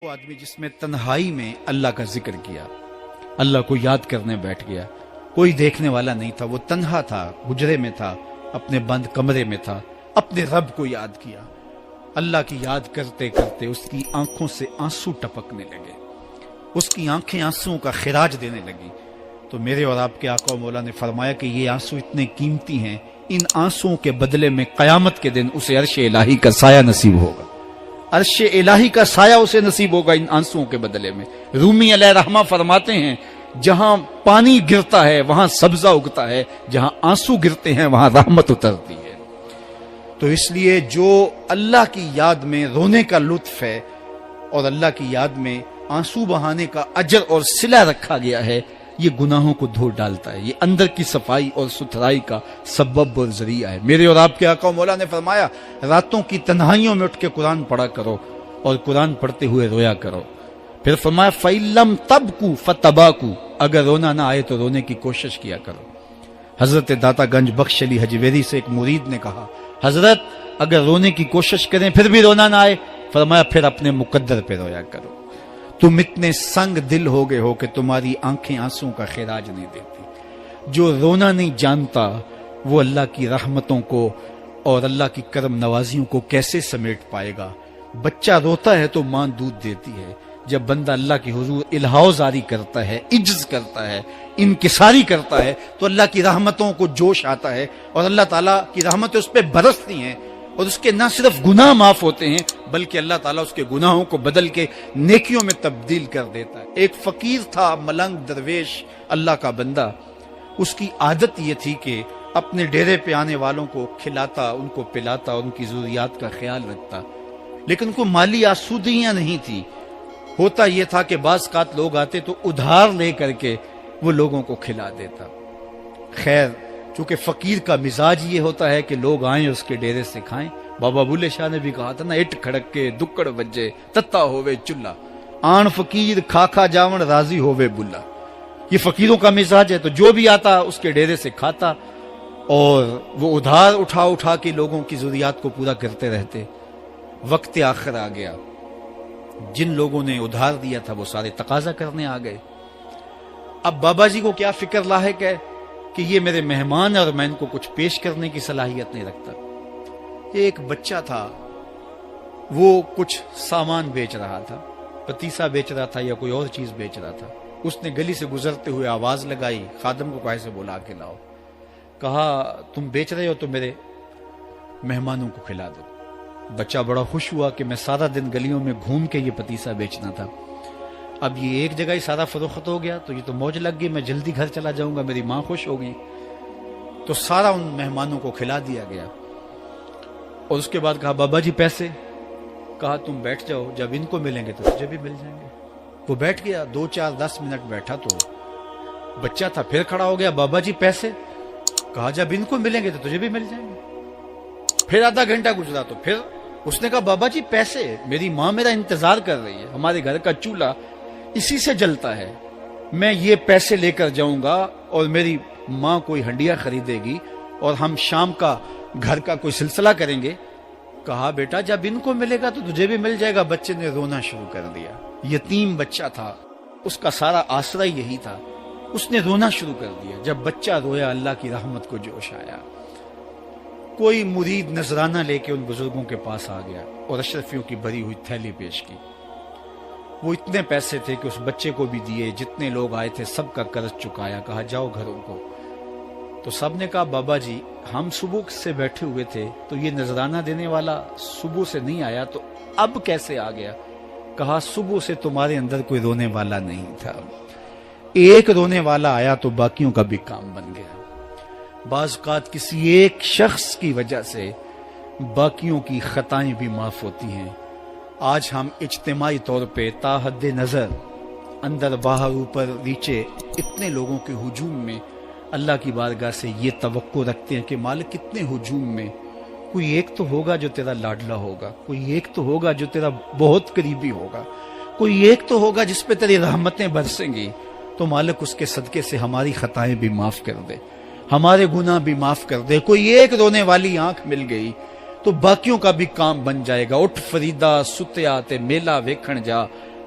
وہ آدمی جس میں تنہائی میں اللہ کا ذکر کیا، اللہ کو یاد کرنے بیٹھ گیا، کوئی دیکھنے والا نہیں تھا، وہ تنہا تھا، حجرے میں تھا، اپنے بند کمرے میں تھا، اپنے رب کو یاد کیا، اللہ کی یاد کرتے کرتے اس کی آنکھوں سے آنسو ٹپکنے لگے، اس کی آنکھیں آنسوؤں کا خراج دینے لگی۔ تو میرے اور آپ کے آقا و مولا نے فرمایا کہ یہ آنسو اتنے قیمتی ہیں، ان آنسوؤں کے بدلے میں قیامت کے دن اسے عرش الہی کا سایہ نصیب ہوگا، عرش الہی کا سایہ اسے نصیب ہوگا ان آنسوؤں کے بدلے میں۔ رومی علیہ رحمہ فرماتے ہیں جہاں پانی گرتا ہے وہاں سبزہ اگتا ہے، جہاں آنسو گرتے ہیں وہاں رحمت اترتی ہے۔ تو اس لیے جو اللہ کی یاد میں رونے کا لطف ہے اور اللہ کی یاد میں آنسو بہانے کا اجر اور صلہ رکھا گیا ہے، یہ گناہوں کو دھو ڈالتا ہے، یہ اندر کی صفائی اور ستھرائی کا سبب اور ذریعہ ہے۔ میرے اور آپ کے آقا و مولا نے فرمایا راتوں کی تنہائیوں میں اٹھ کے قرآن پڑھا کرو اور قرآن پڑھتے ہوئے رویا کرو۔ پھر فرمایا فَإِلَّمْ تَبْكُوا فَتَبَاكُوا، اگر رونا نہ آئے تو رونے کی کوشش کیا کرو۔ حضرت داتا گنج بخش علی حجویری سے ایک مرید نے کہا حضرت اگر رونے کی کوشش کریں پھر بھی رونا نہ آئے، فرمایا پھر اپنے مقدر پہ رویا کرو۔ تم اتنے سنگ دل ہو گئے ہو کہ تمہاری آنکھیں آنسوں کا خراج نہیں دیتی۔ جو رونا نہیں جانتا وہ اللہ کی رحمتوں کو اور اللہ کی کرم نوازیوں کو کیسے سمیٹ پائے گا؟ بچہ روتا ہے تو ماں دودھ دیتی ہے، جب بندہ اللہ کی حضور الہاؤ زاری کرتا ہے، عجز کرتا ہے، انکساری کرتا ہے تو اللہ کی رحمتوں کو جوش آتا ہے اور اللہ تعالیٰ کی رحمتیں اس پہ برستی ہیں اور اس کے نہ صرف گناہ معاف ہوتے ہیں بلکہ اللہ تعالیٰ اس کے گناہوں کو بدل کے نیکیوں میں تبدیل کر دیتا ہے۔ ایک فقیر تھا، ملنگ درویش، اللہ کا بندہ، اس کی عادت یہ تھی کہ اپنے ڈیرے پہ آنے والوں کو کھلاتا، ان کو پلاتا اور ان کی ضروریات کا خیال رکھتا، لیکن کوئی مالی آسودگیاں نہیں تھی۔ ہوتا یہ تھا کہ بعض اوقات لوگ آتے تو ادھار لے کر کے وہ لوگوں کو کھلا دیتا۔ خیر چونکہ فقیر کا مزاج یہ ہوتا ہے کہ لوگ آئیں اس کے ڈیرے سے کھائیں، بابا بلے شاہ نے بھی کہا تھا نا اٹ کھڑک کے دکڑ بجے تتا ہووے چلا، آن فقیر کھا کھا جاون راضی ہووے بلا۔ یہ فقیروں کا مزاج ہے، تو جو بھی آتا اس کے ڈیرے سے کھاتا اور وہ ادھار اٹھا اٹھا کے لوگوں کی ضروریات کو پورا کرتے رہتے۔ وقت آخر آ گیا، جن لوگوں نے ادھار دیا تھا وہ سارے تقاضا کرنے آ گئے۔ اب بابا جی کو کیا فکر لاحق ہے کہ یہ میرے مہمان اور میں ان کو کچھ پیش کرنے کی صلاحیت نہیں رکھتا۔ ایک بچہ تھا، وہ کچھ سامان بیچ رہا تھا، پتیسا بیچ رہا تھا یا کوئی اور چیز بیچ رہا تھا۔ اس نے گلی سے گزرتے ہوئے آواز لگائی، خادم کو کہا سے بلا کے لاؤ، کہا تم بیچ رہے ہو تو میرے مہمانوں کو کھلا دو۔ بچہ بڑا خوش ہوا کہ میں سارا دن گلیوں میں گھوم کے یہ پتیسا بیچنا تھا، اب یہ ایک جگہ ہی سارا فروخت ہو گیا تو یہ تو موج لگ گئی، میں جلدی گھر چلا جاؤں گا، میری ماں خوش ہوگی۔ تو سارا ان مہمانوں کو کھلا دیا گیا اور اس کے بعد کہا بابا جی پیسے؟ کہا تم بیٹھ جاؤ، جب ان کو ملیں گے تو تجھے بھی مل جائیں گے۔ وہ بیٹھ گیا، 2 4 10 منٹ بیٹھا تو بچہ تھا، پھر کھڑا ہو گیا، بابا جی پیسے؟ کہا جب ان کو ملیں گے تو تجھے بھی مل جائیں گے۔ پھر آدھا گھنٹہ گزرا تو پھر اس نے کہا بابا جی پیسے؟ میری ماں میرا انتظار کر رہی ہے، ہمارے گھر کا چولہا اسی سے جلتا ہے، میں یہ پیسے لے کر جاؤں گا اور میری ماں کوئی ہنڈیا خریدے گی اور ہم شام کا گھر کا کوئی سلسلہ کریں گے۔ کہا بیٹا جب ان کو ملے گا تو تجھے بھی مل جائے گا۔ بچے نے رونا شروع کر دیا، یتیم بچہ تھا، اس کا سارا آسرا یہی تھا، اس نے رونا شروع کر دیا۔ جب بچہ رویا اللہ کی رحمت کو جوش آیا۔ کوئی مرید نذرانہ لے کے ان بزرگوں کے پاس آ گیا اور اشرفیوں کی بھری ہوئی تھیلی پیش کی۔ وہ اتنے پیسے تھے کہ اس بچے کو بھی دیے، جتنے لوگ آئے تھے سب کا قرض چکایا، کہا جاؤ گھروں کو۔ تو سب نے کہا بابا جی ہم صبح سے بیٹھے ہوئے تھے تو یہ نذرانہ دینے والا صبح سے نہیں آیا تو اب کیسے آ گیا؟ کہا صبح سے تمہارے اندر کوئی رونے والا نہیں تھا، ایک رونے والا آیا تو باقیوں کا بھی کام بن گیا۔ بعض اوقات کسی ایک شخص کی وجہ سے باقیوں کی خطائیں بھی معاف ہوتی ہیں۔ آج ہم اجتماعی طور پہ تا حد نظر اندر باہر اوپر نیچے اتنے لوگوں کے ہجوم میں اللہ کی بارگاہ سے یہ توقع رکھتے ہیں کہ مالک کتنے ہجوم میں کوئی ایک تو ہوگا جو تیرا لاڈلا ہوگا، کوئی ایک تو ہوگا جو تیرا بہت قریبی ہوگا، کوئی ایک تو ہوگا جس پہ تیری رحمتیں برسیں گی۔ تو مالک اس کے صدقے سے ہماری خطائیں بھی معاف کر دے، ہمارے گناہ بھی معاف کر دے۔ کوئی ایک رونے والی آنکھ مل گئی تو باقیوں کا بھی کام بن جائے گا۔ اٹھ فریدا ستیا تے میلہ ویکھن جا،